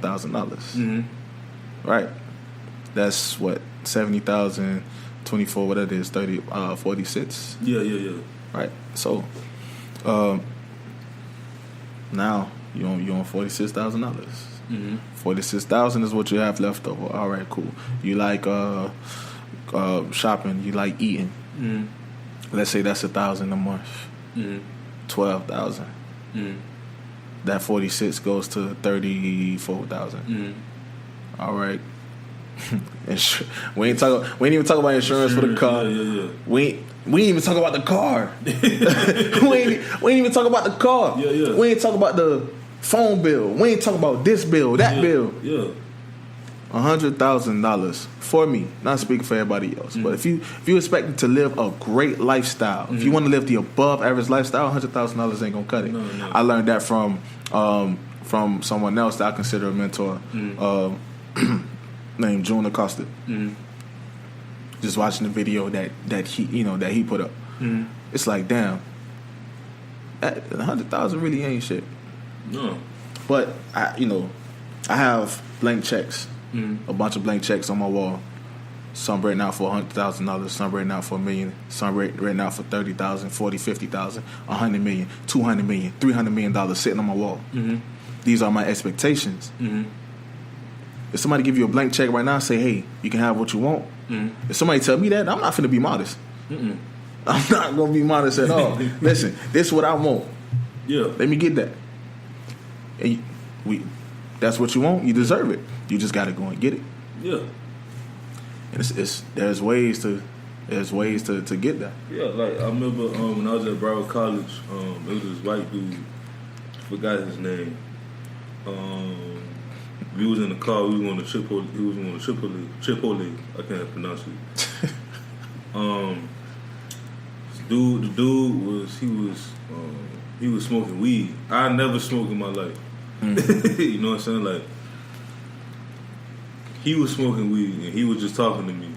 $100,000. Right? That's what 70,000, 24, whatever it is, 46. Yeah. Right. So, now you on $46,000. $46,000 is what you have left over. All right, cool. You like shopping. You like eating. Let's say that's $1,000 a month. 12,000. That 46 goes to 34,000. All right. we ain't even talk about insurance for the car. Yeah. We ain't even talk about the car. we ain't even talk about the car. Yeah. We ain't talk about the phone bill. We ain't talk about this bill, that bill. Yeah. $100,000 for me. Not speaking for everybody else, but if you expect to live a great lifestyle, if you want to live the above average lifestyle, $100,000 ain't gonna cut it. No. I learned that from someone else that I consider a mentor, named June Acosta. Just watching the video that he put up, it's like, damn, $100,000 really ain't shit. No, but I have blank checks. A bunch of blank checks on my wall. Some written out for $100,000, some written out for $1 million, some written out for $30,000, $40,000, $50,000, $100 million, $200 million, $300 million sitting on my wall. These are my expectations. If somebody give you a blank check right now and say, hey, you can have what you want, if somebody tell me that, I'm not finna be modest. I'm not gonna be modest at all. Listen, this is what I want. Yeah. Let me get that. And that's what you want, you deserve it. You just gotta go and get it. Yeah. And there's ways to get that. Yeah, like I remember when I was at Broward College, there was this white dude, forgot his name. We was in the car, he was on Chipotle, I can't pronounce it. The dude was smoking weed. I never smoked in my life. You know what I'm saying? Like, he was smoking weed and he was just talking to me.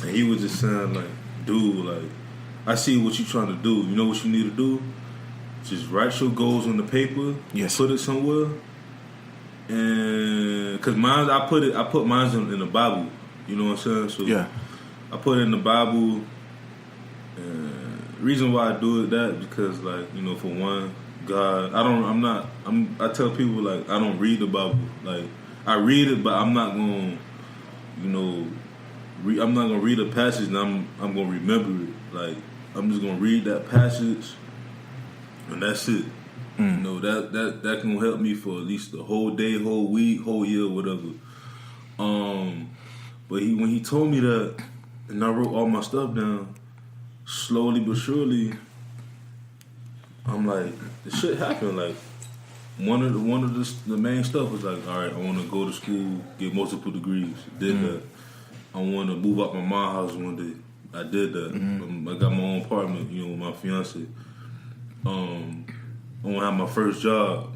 And he was just saying, like, dude, like, I see what you trying to do. You know what you need to do? Just write your goals on the paper. Yes. Put it somewhere. And because I put mine in the Bible. You know what I'm saying? So yeah. I put it in the Bible. And the reason why I do it that because, like, for one, God, I tell people, like, I don't read the Bible. Like, I read it, but I'm not going to, I'm not going to read a passage and I'm going to remember it. Like, I'm just going to read that passage and that's it. That can help me for at least the whole day, whole week, whole year, whatever. But when he told me that and I wrote all my stuff down, slowly but surely, I'm like, the shit happened. Like, one of the main stuff was like, all right, I want to go to school, get multiple degrees. Did that. I want to move out my mom's house one day. I did that. I got my own apartment, with my fiance. I want to have my first job.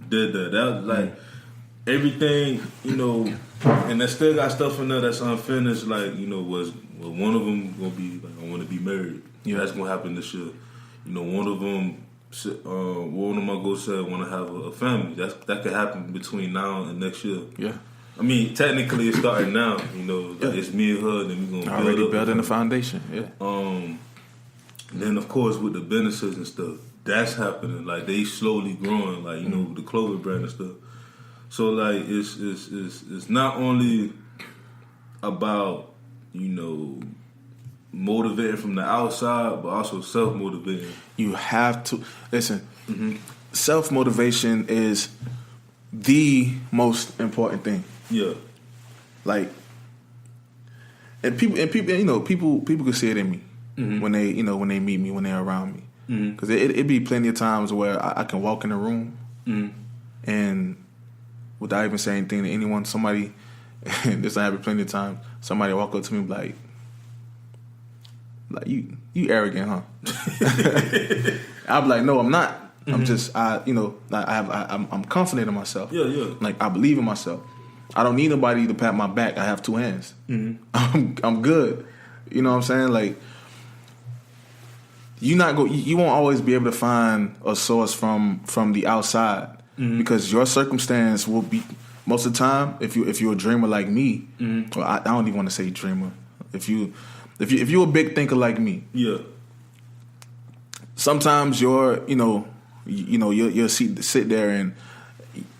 Did that. That was like everything, and I still got stuff in there that's unfinished. Like, was one of them gonna be like, I want to be married. Yeah, that's gonna happen this year. One of them. One of my goals said I want to have a family. That could happen between now and next year. Yeah, I mean, technically it's starting now. Like it's me and her, and we're gonna already building the foundation. Yeah. And then of course with the businesses and stuff, that's happening. Like they slowly growing. Like the clothing brand and stuff. So like it's not only about motivating from the outside, but also self-motivating. You have to listen. Self-motivation is the most important thing. Yeah. Like, and people, people can see it in me when they, when they meet me, when they're around me. Because it be plenty of times where I can walk in a room and without even saying anything to anyone, somebody, this happened plenty of times. Somebody walk up to me and be like you arrogant, huh? I'll be like, no, I'm not. I'm just, I'm confident in myself. Yeah. Like I believe in myself. I don't need nobody to pat my back. I have two hands. I'm good. You know what I'm saying? Like, you won't always be able to find a source from the outside because your circumstance will be most of the time. If you're a dreamer like me, or I don't even want to say dreamer. If you're a big thinker like me, sometimes you'll sit there and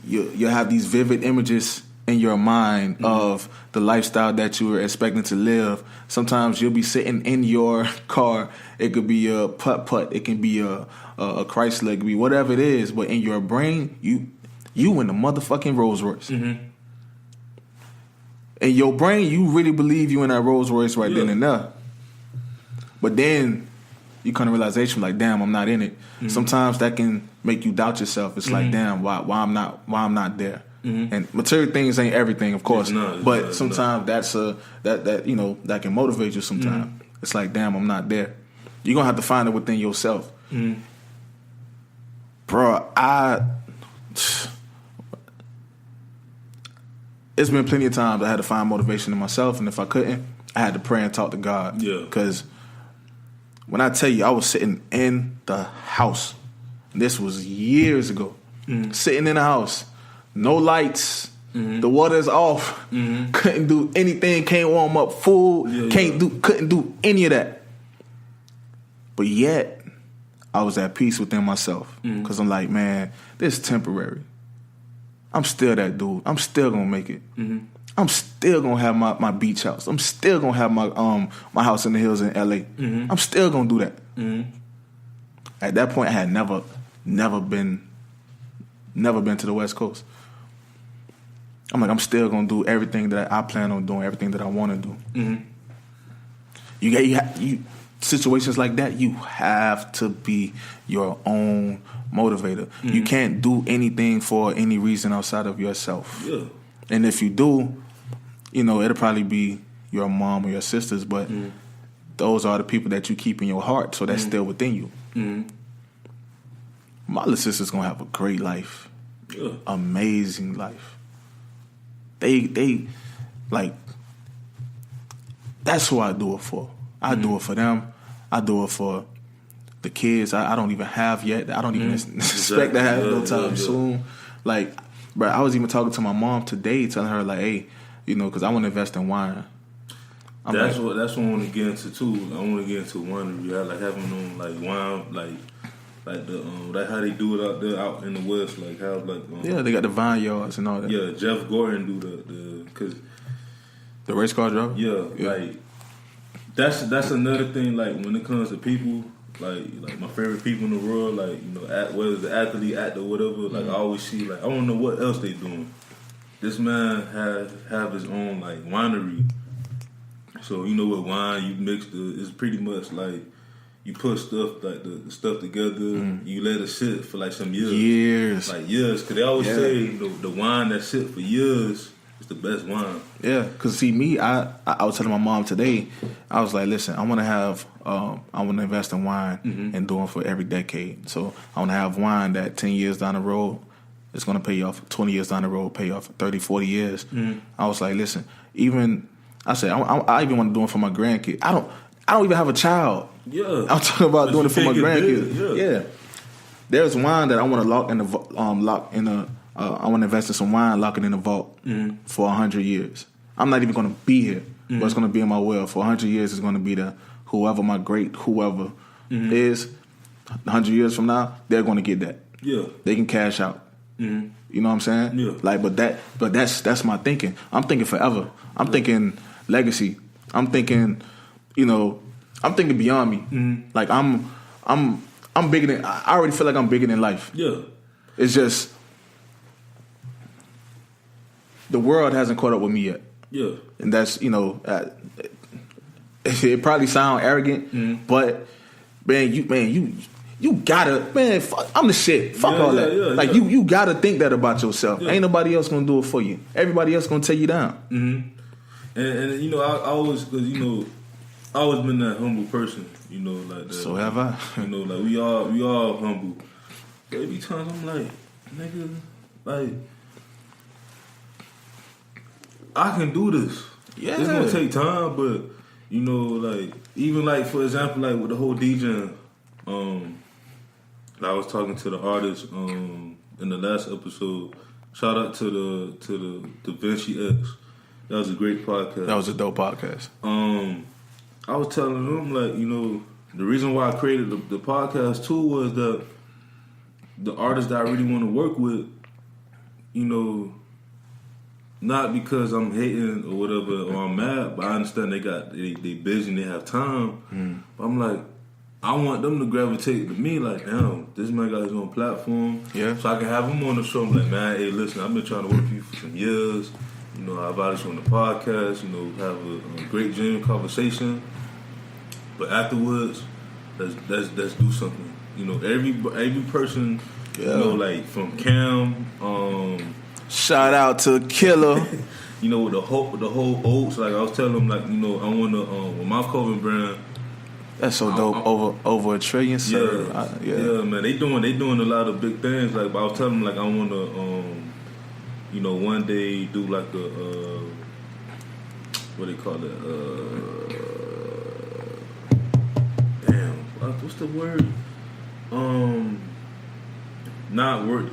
you'll have these vivid images in your mind of the lifestyle that you were expecting to live. Sometimes you'll be sitting in your car. It could be a putt-putt. It can be a Chrysler. It could be whatever it is. But in your brain, you in the motherfucking Rolls Royce. In your brain, you really believe you in that Rolls Royce right then and there. But then you come to realization like, damn, I'm not in it. Sometimes that can make you doubt yourself. It's like, damn, why I'm not there. And material things ain't everything, of course. But sometimes that can motivate you. Sometimes it's like, damn, I'm not there. You're gonna have to find it within yourself, bro. It's been plenty of times I had to find motivation in myself, and if I couldn't, I had to pray and talk to God. Because when I tell you, I was sitting in the house. This was years ago. Sitting in the house. No lights. The water's off. Couldn't do anything. Can't warm up food. Couldn't do any of that. But yet, I was at peace within myself. Because I'm like, man, this is temporary. I'm still that dude. I'm still gonna make it. I'm still gonna have my beach house. I'm still gonna have my house in the hills in LA. I'm still gonna do that. At that point, I had never been to the West Coast. I'm like, I'm still gonna do everything that I plan on doing, everything that I want to do. You situations like that, you have to be your own motivator. You can't do anything for any reason outside of yourself. And if you do, it'll probably be your mom or your sisters, but those are the people that you keep in your heart, so that's still within you. My little sister's gonna have a great life, amazing life. They like, that's who I do it for. I do it for them. I do it for the kids I don't even have yet. I don't even expect to have no time soon. Like, bro, I was even talking to my mom today, telling her like, hey, because I want to invest in wine. That's what I want to get into too. I want to get into winery. I like having them like wine, like the like how they do it out there out in the West. Like how they got the vineyards and all that. Yeah, Jeff Gordon do the race car driver. Yeah, like that's another thing. Like when it comes to people. Like my favorite people in the world, like whether it's the athlete, actor, whatever. Like I always see, like I don't know what else they doing. This man have his own like winery. So with wine, you mix it's pretty much like you put stuff like the stuff together. You let it sit for like some years, like years. Cause they always say the wine that sit for years is the best wine. Yeah, cause see me, I was telling my mom today. I was like, listen, I want to invest in wine and do it for every decade. So I want to have wine that 10 years down the road, it's going to pay off. 20 years down the road, pay off 30, 40 years. I was like, listen, I even want to do it for my grandkids. I don't even have a child. Yeah, I'm talking about doing it for my grandkids. Yeah. There's wine that I want to lock in I want to invest in some wine, lock it in the vault for 100 years. I'm not even going to be here, but it's going to be in my will. For 100 years, it's going to be whoever my great whoever is. 100 years from now, they're going to get that. Yeah, they can cash out. You know what I'm saying? Yeah. Like, but that's my thinking. I'm thinking forever. I'm thinking legacy. I'm thinking, I'm thinking beyond me. Like I'm bigger than. I already feel like I'm bigger than life. Yeah, it's just the world hasn't caught up with me yet. Yeah, and that's it probably sound arrogant, but man, you gotta, man. Fuck, I'm the shit. Fuck all that. Like you gotta think that about yourself. Ain't nobody else gonna do it for you. Everybody else gonna tear you down. And I always, because I always been that humble person. Like that. So have I. Like we all humble. There be times I'm like, nigga, like I can do this. Yeah, it's gonna take time, but like even like for example, like with the whole DJing, I was talking to the artist in the last episode. Shout out to the Da Vinci X. That was a great podcast. That was a dope podcast. I was telling them, like, you know, the reason why I created the podcast too was that the artists that I really want to work with, you know, not because I'm hating or whatever or I'm mad, but I understand they busy and they have time. But I'm like, I want them to gravitate to me like, damn, this man got his own platform. Yeah. So I can have him on the show. I'm like, man, hey, listen, I've been trying to work with you for some years. You know, I've had you on the podcast, you know, have a great, genuine conversation. But afterwards, let's do something. You know, every person, you know, like from Cam, shout out to Killer. you know, with the whole oats. Like I was telling them, like, you know, I want to with my clothing brand. That's so dope. Over $1 trillion. Yeah, man. They doing a lot of big things. Like, but I was telling them, like, I want to, you know, one day do like a what they call it? What's the word? Not work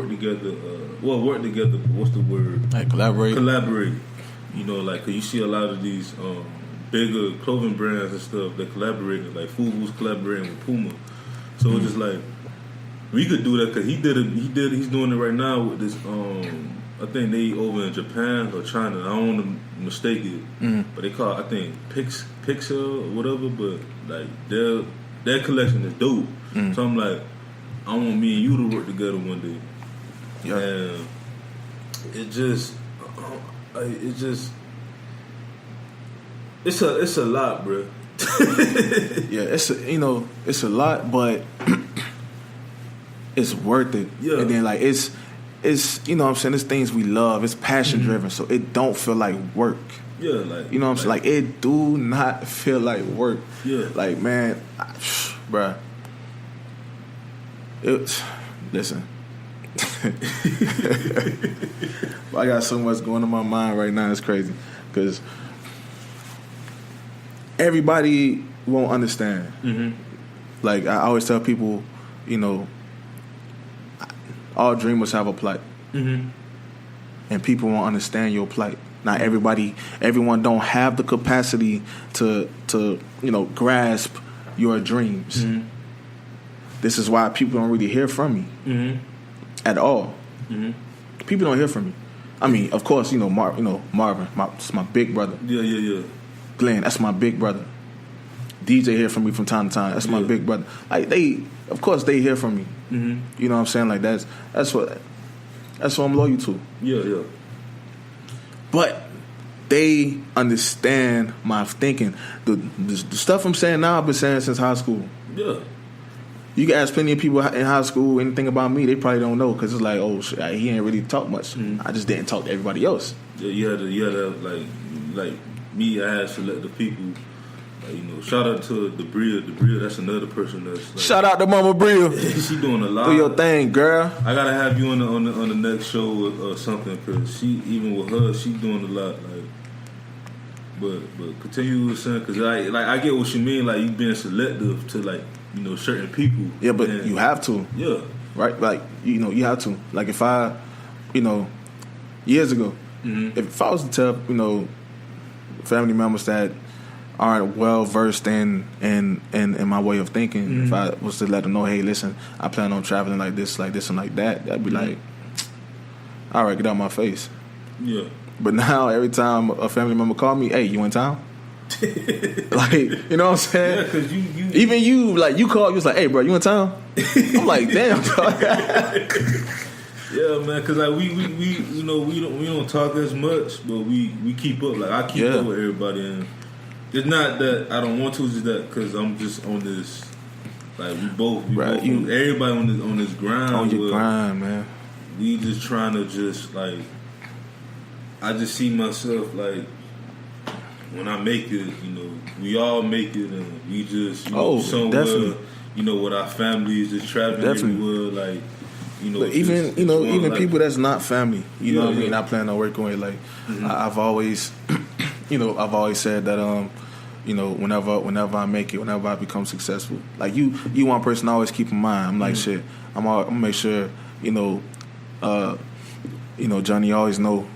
together. Work together. But what's the word? Like collaborate. You know, like 'cause you see a lot of these bigger clothing brands and stuff that collaborate. Like Fubu's collaborating with Puma. So it's just like we could do that because he's doing it right now with this. I think they over in Japan or China. I don't want to mistake it, but they call it, I think Pixel or whatever. But like their collection is dope. So I'm like, I want me and you to work together one day. Yeah. And it's a lot, bro. Yeah, it's a lot, but it's worth it. Yeah. And then like it's you know what I'm saying, it's things we love, it's passion driven, so it don't feel like work. Yeah, like, you know what I'm saying? Like, it do not feel like work. Yeah. Like, man, bruh. Listen. I got so much going on in my mind right now, it's crazy. Because everybody won't understand. Like, I always tell people, you know, all dreamers have a plight. And people won't understand your plight. Not everyone don't have the capacity to you know, grasp your dreams. This is why people don't really hear from me at all. People don't hear from me. I mean, of course, you know, Marvin, it's my big brother. Yeah. Glenn, that's my big brother. DJ hear from me from time to time. That's my big brother. Like of course, they hear from me. You know what I'm saying? Like that's what I'm loyal to. Yeah. But they understand my thinking. The stuff I'm saying now, I've been saying since high school. Yeah. You can ask plenty of people in high school anything about me, they probably don't know because it's like, oh, shit, he ain't really talk much. I just didn't talk to everybody else. Yeah, you had to like me. I had selective people. Like, you know, shout out to the Bria. That's another person that's like, shout out to Mama Bria. She doing a lot. Do your thing, girl. I gotta have you on the next show or something because she, even with her, she doing a lot. Like, but continue saying because I get what you mean. Like, you being selective to, like, you know, certain people. Yeah, but you have to. Yeah. Right? Like, you know, you have to. Like, if I, you know, years ago, if I was to tell, you know, family members that aren't well versed in my way of thinking, if I was to let them know, hey, listen, I plan on traveling like this, and like that, that'd be like, all right, get out of my face. Yeah. But now, every time a family member call me, hey, you in town? Like, you know what I'm saying? Yeah, because you even you, like, you called, you was like, hey, bro, you in town? I'm like, damn, dog. Yeah, man, because like we you know, we don't talk as much, but we keep up. Like, I keep up with everybody, and it's not that I don't want to, it's just that because I'm just on this, like, everybody on this grind. On your grind, man. We just trying to just, like, I just see myself, like, when I make it, you know, we all make it, and we just, you know, somewhere, definitely. you know, with our families, just traveling everywhere, like, you know. But even, you know, even people that's not family, you know what I mean? I plan on working with, like, I've always, you know, said that, you know, whenever I make it, whenever I become successful, like, you one person I always keep in mind. I'm like, shit, I'm gonna make sure, you know, Johnny always know